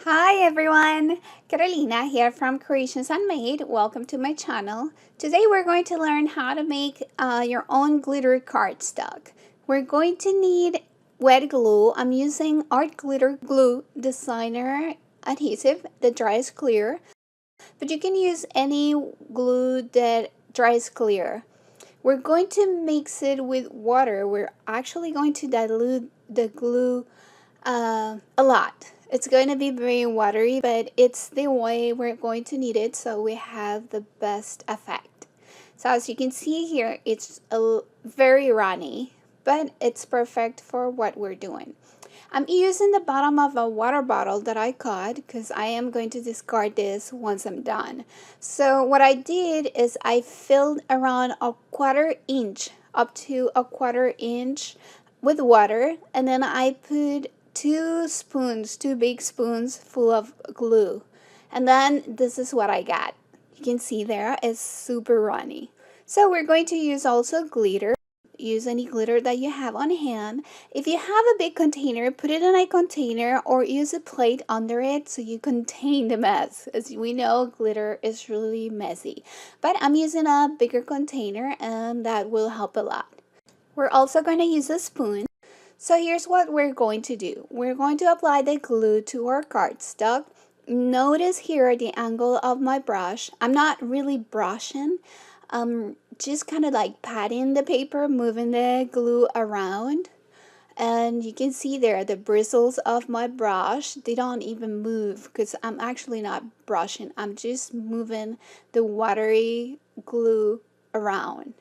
Hi everyone, Carolina here from Creations Unmade. Welcome to my channel. Today we're going to learn how to make your own glitter cardstock. We're going to need wet glue. I'm using Art Glitter Glue Designer adhesive that dries clear, but you can use any glue that dries clear. We're going to mix it with water. We're actually going to dilute the glue a lot. It's going to be very watery, but it's the way we're going to need it so we have the best effect. So as you can see here, it's very runny, but it's perfect for what we're doing. I'm using the bottom of a water bottle that I cut because I am going to discard this once I'm done. So what I did is I filled around a 1/4 inch up to a 1/4 inch with water, and then I put two big spoons full of glue, and then this is what I got. You can see there it's super runny. So we're going to use also glitter. Use any glitter that you have on hand. If you have a big container, put it in a container or use a plate under it so you contain the mess. As we know, glitter is really messy, but I'm using a bigger container and that will help a lot. We're also going to use a spoon. So here's what we're going to do. We're going to apply the glue to our cardstock. Notice here the angle of my brush. I'm not really brushing. Just kind of like patting the paper, moving the glue around. And you can see there the bristles of my brush. They don't even move because I'm actually not brushing. I'm just moving the watery glue around.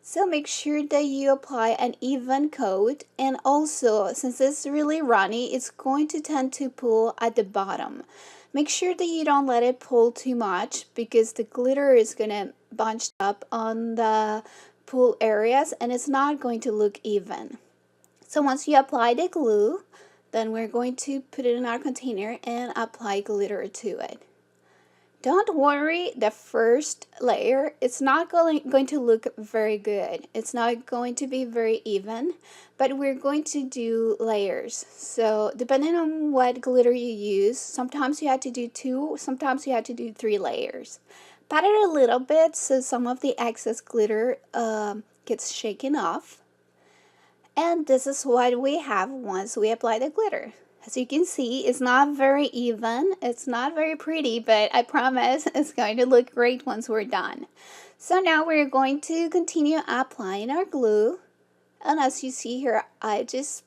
So make sure that you apply an even coat, and also since it's really runny, it's going to tend to pull at the bottom. Make sure that you don't let it pull too much because the glitter is going to bunch up on the pull areas and it's not going to look even. So once you apply the glue, then we're going to put it in our container and apply glitter to it. Don't worry, the first layer, it's not going to look very good. It's not going to be very even, but we're going to do layers. So depending on what glitter you use, sometimes you have to do 2, sometimes you have to do 3 layers. Pat it a little bit so some of the excess glitter gets shaken off. And this is what we have once we apply the glitter. As you can see, it's not very even, it's not very pretty, but I promise it's going to look great once we're done. So now we're going to continue applying our glue. And as you see here, I just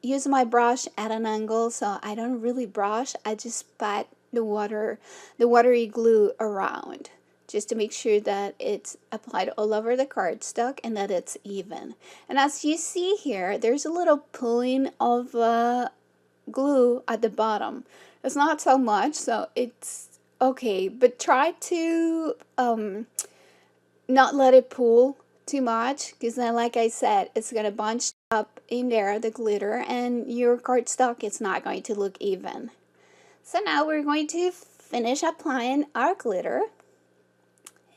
use my brush at an angle, so I don't really brush, I just pat the watery glue around, just to make sure that it's applied all over the cardstock and that it's even. And as you see here, there's a little pulling of glue at the bottom. It's not so much, so it's okay, but try to not let it pull too much, because then, like I said, it's gonna bunch up in there, the glitter, and your cardstock is not going to look even. So now we're going to finish applying our glitter,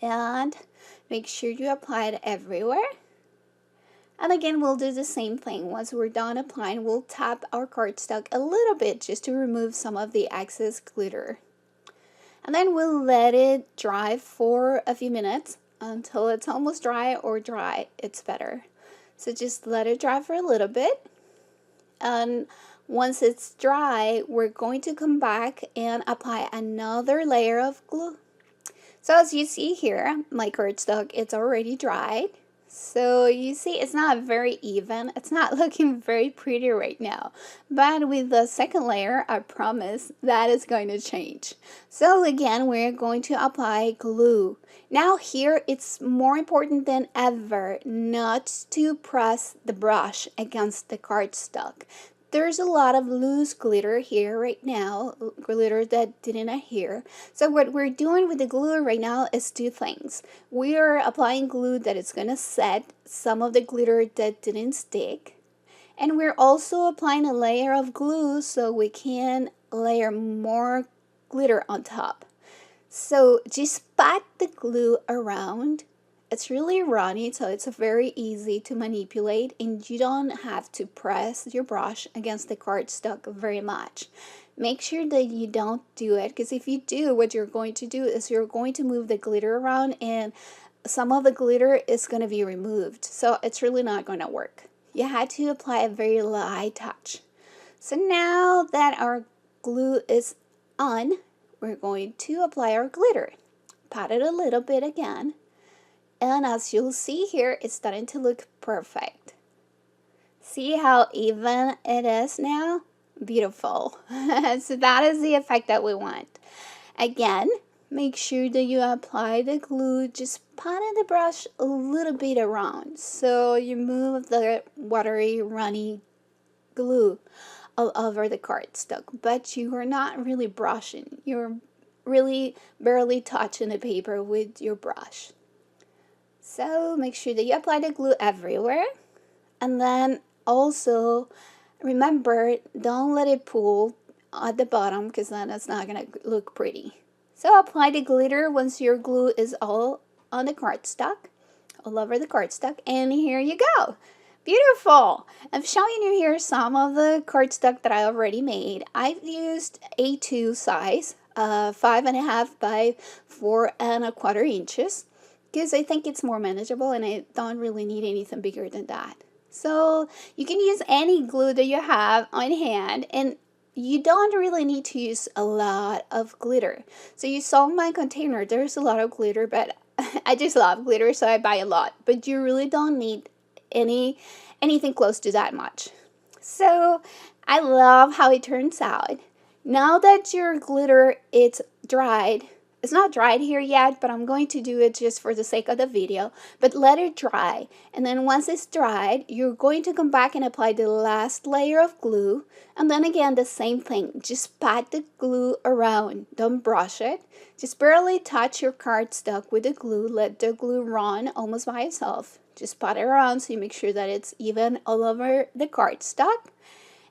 and make sure you apply it everywhere. And again, we'll do the same thing. Once we're done applying, we'll tap our cardstock a little bit just to remove some of the excess glitter. And then we'll let it dry for a few minutes until it's almost dry, or dry, it's better. So just let it dry for a little bit. And once it's dry, we're going to come back and apply another layer of glue. So as you see here, my cardstock, it's already dried. So you see it's not very even, it's not looking very pretty right now, but with the second layer I promise that is going to change. So again, we're going to apply glue. Now here it's more important than ever not to press the brush against the cardstock. There's a lot of loose glitter here right now, glitter that didn't adhere. So what we're doing with the glue right now is 2 things. We are applying glue that is going to set some of the glitter that didn't stick. And we're also applying a layer of glue so we can layer more glitter on top. So just pat the glue around. It's really runny, so it's very easy to manipulate, and you don't have to press your brush against the cardstock very much. make sure that you don't do it, because if you do, what you're going to do is you're going to move the glitter around and some of the glitter is going to be removed. So it's really not going to work. You had to apply a very light touch. So now that our glue is on, we're going to apply our glitter. Pat it a little bit again. And as you'll see here, it's starting to look perfect. See how even it is now? Beautiful. So that is the effect that we want. Again, make sure that you apply the glue. Just patting the brush a little bit around. So you move the watery, runny glue all over the cardstock. But you are not really brushing. You're really barely touching the paper with your brush. So make sure that you apply the glue everywhere. And then also remember, don't let it pool at the bottom because then it's not going to look pretty. So apply the glitter once your glue is all on the cardstock, all over the cardstock, and here you go. Beautiful! I'm showing you here some of the cardstock that I already made. I've used A2 size, 5.5 by 4.25 inches, because I think it's more manageable and I don't really need anything bigger than that. So you can use any glue that you have on hand, and you don't really need to use a lot of glitter. So you saw my container, there's a lot of glitter, but I just love glitter, so I buy a lot. But you really don't need anything close to that much. So I love how it turns out. Now that your glitter is dried, it's not dried here yet, but I'm going to do it just for the sake of the video. But let it dry. And then once it's dried, you're going to come back and apply the last layer of glue. And then again, the same thing. Just pat the glue around. Don't brush it. Just barely touch your cardstock with the glue. Let the glue run almost by itself. Just pat it around so you make sure that it's even all over the cardstock.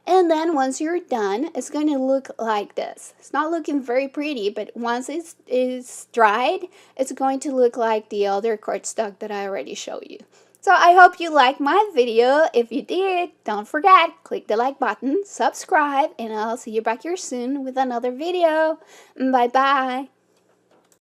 And then once you're done, it's going to look like this. It's not looking very pretty, but once it's dried, it's going to look like the other cardstock that I already showed you. So I hope you liked my video. If you did, don't forget, click the like button, subscribe, and I'll see you back here soon with another video. Bye-bye.